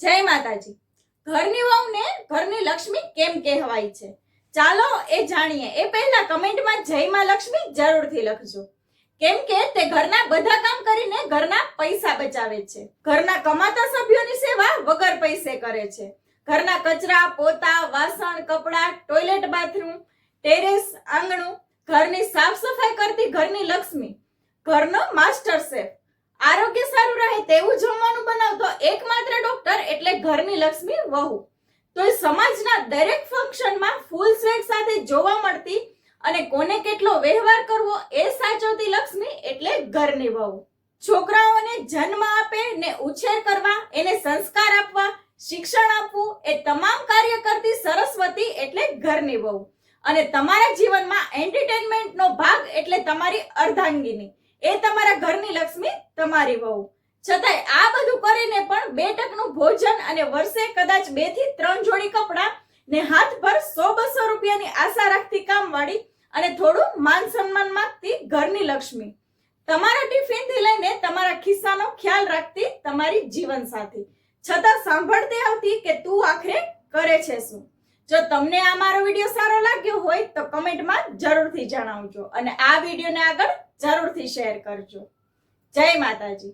જય માતાજી। ઘરની વહુને ઘરની લક્ષ્મી કેમ કહેવાય છે, ચાલો એ જાણીએ। એ પહેલા કમેન્ટમાં જય માં લક્ષ્મી જરૂરથી લખજો, કેમ કે તે ઘરના બધા કામ કરીને ઘરના પૈસા બચાવે છે। ઘરના કમાતા સભ્યોની સેવા વગર પૈસે કરે છે। ઘરના કચરા, પોતા, વાસણ, કપડા, ટોયલેટ, બાથરૂમ, ટેરેસ, આંગણું, ઘરની સાફ સફાઈ કરતી ઘરની લક્ષ્મી, ઘરનો માસ્ટર શેફ, આરોગ્ય સારું રહે તેવું જમવાનું બનાવતો એકમાત્ર ડોક્ટર એટલે ઘરની લક્ષ્મી વહુ। તો એ સમાજના દરેક ફંક્શનમાં ફૂલ સ્વેગ સાથે જોવા મળતી અને કોને કેટલો વ્યવહાર કરવો એ સાચવતી લક્ષ્મી એટલે ઘરની વહુ। છોકરાઓને જન્મ આપે ને ઉછેર કરવા, એને સંસ્કાર આપવા, શિક્ષણ આપવું એ તમામ કાર્ય કરતી સરસ્વતી એટલે ઘરની વહુ। અને તમારા જીવનમાં એન્ટરટેનમેન્ટનો ભાગ એટલે તમારી અર્ધાંગીની, એ તમારા ઘરની લક્ષ્મી તમારી વહુ। છતાંય આ બધું કરીને પણ 2 ટકનું ભોજન અને વર્ષે કદાચ 2 થી 3 જોડી કપડા ને હાથભર 100-200 રૂપિયાની આશા રાખતી કામવાળી અને થોડું માન સન્માન માંગતી ઘરની લક્ષ્મી, તમારા ટિફિનથી લઈને તમારા ખિસ્સાનો ખ્યાલ રાખતી તમારી જીવનસાથી, છતાં સાંભળતી આવતી કે તું આખરે કરે છે શું। જો તમને આ મારો વિડીયો સારો લાગ્યો હોય તો કમેન્ટમાં જરૂરથી જણાવજો અને આ વિડીયોને આગળ જરૂરથી શેર કરજો। જય માતાજી।